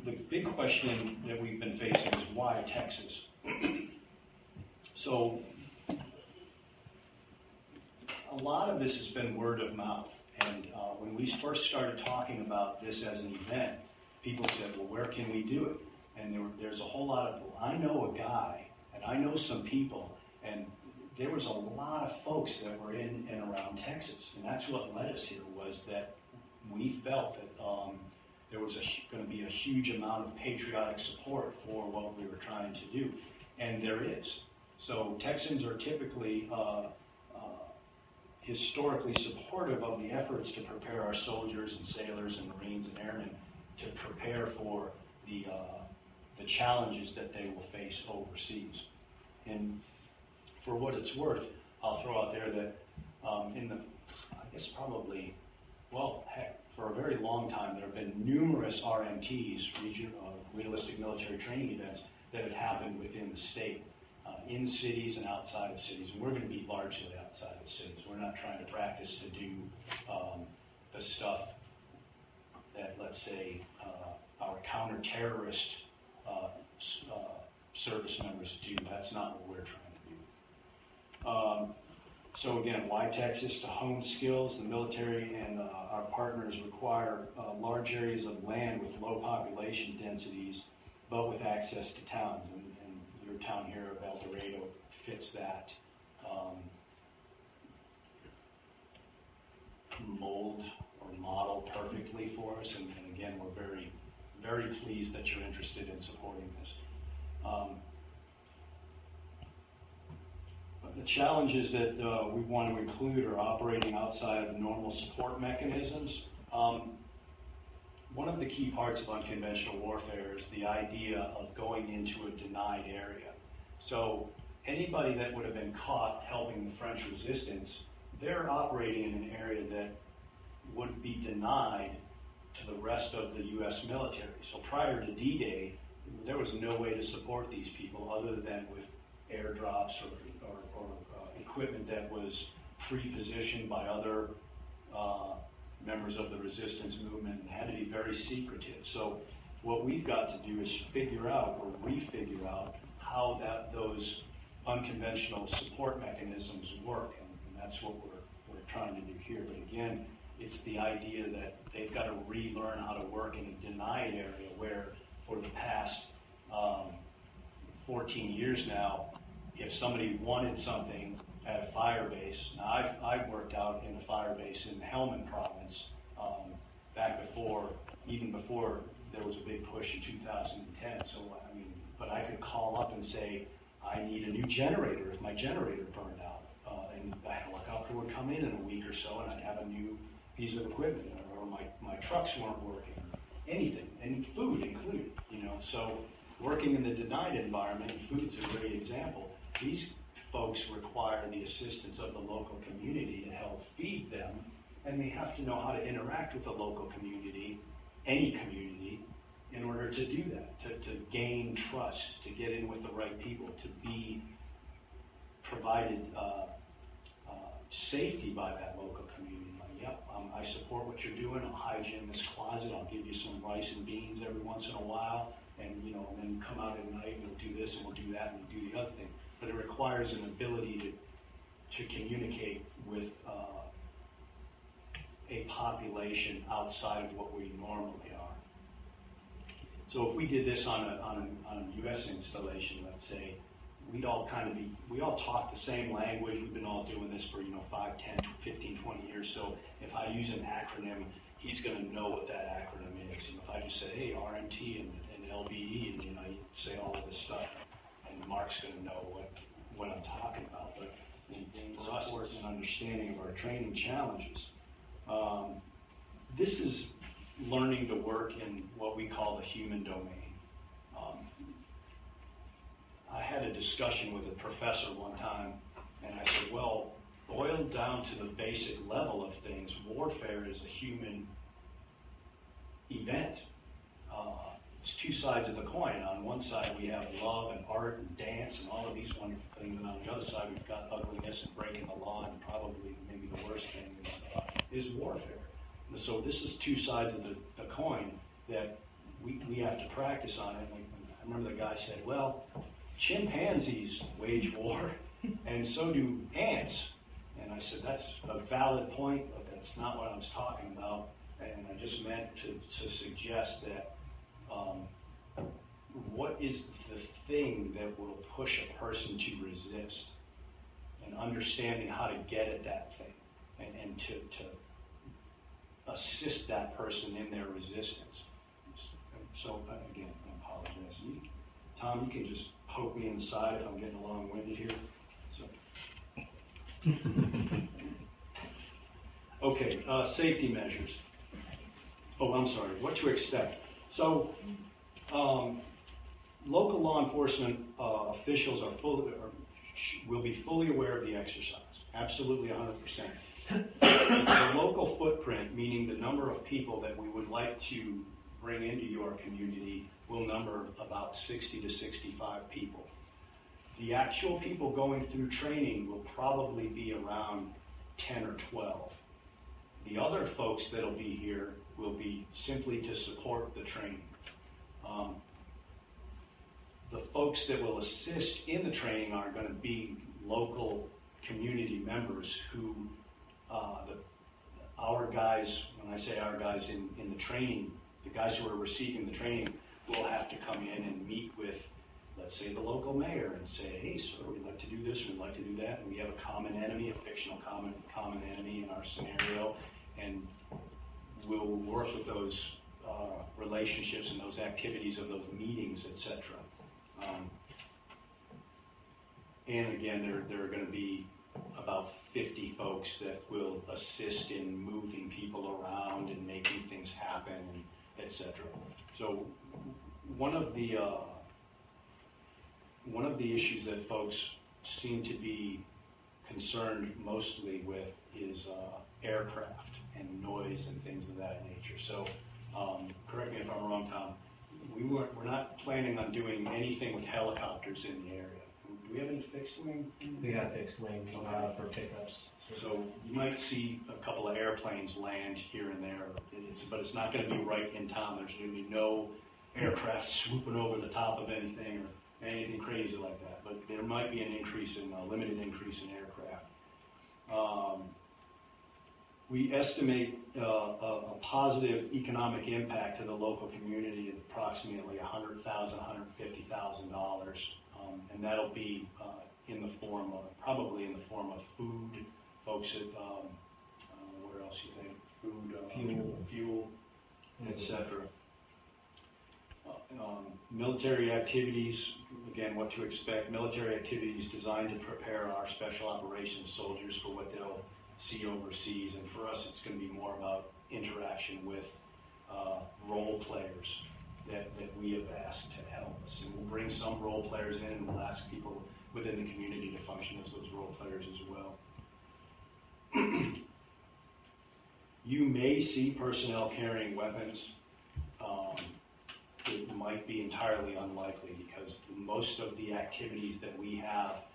the big question that we've been facing is why Texas? So a lot of this has been word of mouth. And when we first started talking about this as an event, people said, well, where can we do it? And there's a whole lot of, I know a guy, and I know some people, and there was a lot of folks that were in and around Texas. And that's what led us here, was that we felt that there was going to be a huge amount of patriotic support for what we were trying to do. And there is. So Texans are typically historically supportive of the efforts to prepare our soldiers and sailors and Marines and airmen to prepare for the challenges that they will face overseas. And for what it's worth, I'll throw out there that for a very long time, there have been numerous RMTs, realistic military training events, that have happened within the state, in cities and outside of cities. And we're going to be largely outside of cities. We're not trying to practice to do the stuff that, let's say, our counter-terrorist service members do. That's not what we're trying to do. So again, why Texas? To hone skills, the military and our partners require large areas of land with low population densities, but with access to towns. And your town here of Eldorado fits that mold or model perfectly for us. And again, we're very, very pleased that you're interested in supporting this. The challenges that we want to include are operating outside of normal support mechanisms. One of the key parts of unconventional warfare is the idea of going into a denied area. So anybody that would have been caught helping the French resistance, they're operating in an area that would be denied to the rest of the U.S. military. So prior to D-Day, there was no way to support these people other than with airdrops or equipment that was pre-positioned by other members of the resistance movement and had to be very secretive. So what we've got to do is figure out or refigure out how those unconventional support mechanisms work, and that's what we're trying to do here. But again, it's the idea that they've got to relearn how to work in a denied area where for the past 14 years now, if somebody wanted something at a fire base, now I've worked out in a fire base in the Helmand province back even before there was a big push in 2010. So but I could call up and say, I need a new generator if my generator burned out, and a helicopter would come in a week or so, and I'd have a new piece of equipment, or my trucks weren't working, anything, and food included. So working in the denied environment, and food's a great example. These folks require the assistance of the local community to help feed them, and they have to know how to interact with the local community, any community, in order to do that, to gain trust, to get in with the right people, to be provided safety by that local community. I support what you're doing. I'll hide you in this closet. I'll give you some rice and beans every once in a while, and then come out at night and we'll do this and we'll do that and we'll do the other thing. But it requires an ability to communicate with a population outside of what we normally are. So if we did this on a U.S. installation, let's say, we all talk the same language. We've been all doing this for 5, 10, 15, 20 years. So if I use an acronym, he's going to know what that acronym is. If I just say, hey, RMT and LBE, and I say all of this stuff, and Mark's going to know what I'm talking about. But for us, it's an understanding of our training challenges. This is learning to work in what we call the human domain. I had a discussion with a professor one time, and I said, well, boiled down to the basic level of things, warfare is a human event. It's two sides of the coin. On one side, we have love and art and dance and all of these wonderful things, and on the other side, we've got ugliness and breaking the law, and probably maybe the worst thing is warfare. So this is two sides of the coin that we have to practice on it. And I remember the guy said, well, chimpanzees wage war, and so do ants. And I said, that's a valid point, but that's not what I was talking about. And I just meant to suggest that what is the thing that will push a person to resist, and understanding how to get at that thing, and to assist that person in their resistance. So again, I apologize. Tom, you can just poke me in the side if I'm getting long-winded here. So. Okay, safety measures. Oh, I'm sorry, what to expect. So, local law enforcement officials will be fully aware of the exercise, absolutely 100%. The local footprint, meaning the number of people that we would like to bring into your community, will number about 60 to 65 people. The actual people going through training will probably be around 10 or 12. The other folks that'll be here will be simply to support the training. The folks that will assist in the training are going to be local community members who, our guys, when I say our guys in the training, the guys who are receiving the training will have to come in and meet with, let's say, the local mayor and say, hey, sir, we'd like to do this, we'd like to do that, and we have a common enemy, a fictional common enemy in our scenario, and we'll work with those relationships and those activities of those meetings, etc. And again, there are going to be about 50 folks that will assist in moving people around and making things happen, and etc. So one of the issues that folks seem to be concerned mostly with is aircraft and noise and things of that nature. So correct me if I'm wrong, Tom, we're not planning on doing anything with helicopters in the area. Do we have any fixed wing? We got fixed wings for pickups. So you might see a couple of airplanes land here and there, but it's not going to be right in town. There's going to be no aircraft swooping over the top of anything or anything crazy like that. But there might be a limited increase in aircraft. We estimate a positive economic impact to the local community of approximately $100,000, $150,000, and that'll be probably in the form of food. Folks at where else you think? Food, fuel, etc. Military activities, again, what to expect. Military activities designed to prepare our special operations soldiers for what they'll see overseas. And for us, it's going to be more about interaction with role players that we have asked to help us. And we'll bring some role players in, and we'll ask people within the community to function as those role players as well. You may see personnel carrying weapons. It might be entirely unlikely because most of the activities that we have,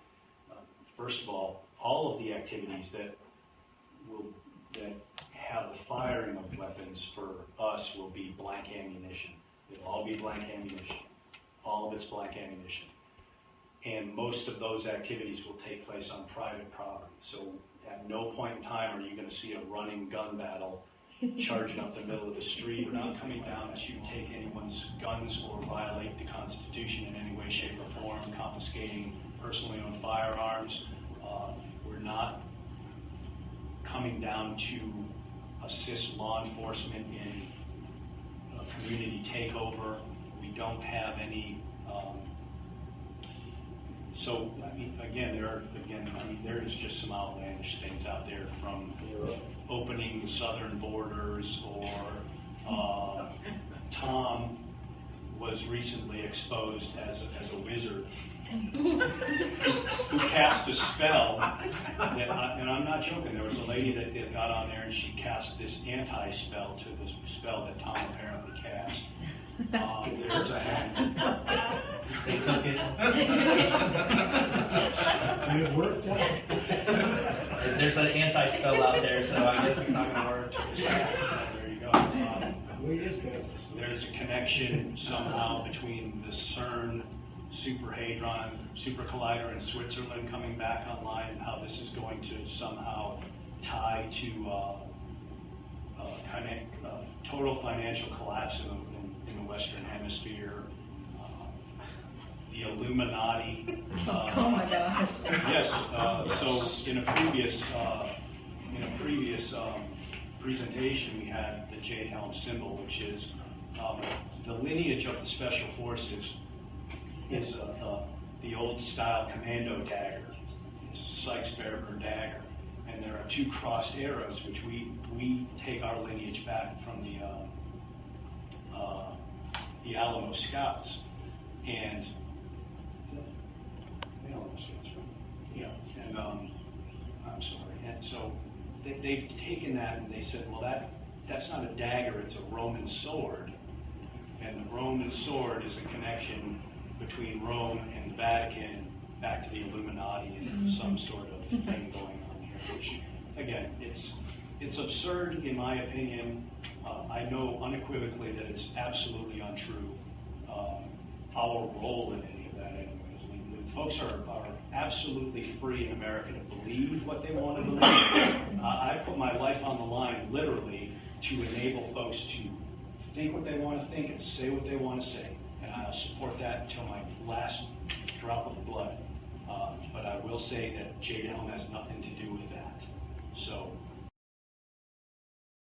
first of all of the activities that have the firing of weapons for us will be blank ammunition. It'll all be blank ammunition. All of it's blank ammunition. And most of those activities will take place on private property. So at no point in time are you going to see a running gun battle charging up the middle of the street. We're not coming down to take anyone's guns or violate the Constitution in any way, shape, or form, confiscating personally owned firearms. We're not coming down to assist law enforcement in a community takeover. We don't have any. So I mean, there is just some outlandish things out there, from opening the southern borders, or Tom was recently exposed as a wizard who cast a spell. And I'm not joking. There was a lady that got on there and she cast this anti-spell to the spell that Tom apparently cast. There's a hand. They took it. It worked out. There's an anti-spell out there, so I guess it's not going to work. There you go. We there's a connection somehow between the CERN Super Collider in Switzerland coming back online, and how this is going to somehow tie to total financial collapse in the Western Hemisphere. The Illuminati. Oh my gosh. Yes. So in a previous presentation, we had the Jade Helm symbol, which is the lineage of the Special Forces is the old style commando dagger. It's a Sykes-Berger dagger, and there are two crossed arrows, which we take our lineage back from the Alamo Scouts, and yeah, and I'm sorry, and so they've taken that and they said, well, that's not a dagger, it's a Roman sword, and the Roman sword is a connection between Rome and the Vatican back to the Illuminati and some sort of thing going on here, which, again, it's absurd in my opinion. I know unequivocally that it's absolutely untrue. Our role in any of that anyways. I mean, folks are absolutely free in America to believe what they want to believe. I put my life on the line, literally, to enable folks to think what they want to think and say what they want to say. And I'll support that until my last drop of blood. But I will say that Jade Helm has nothing to do with that. So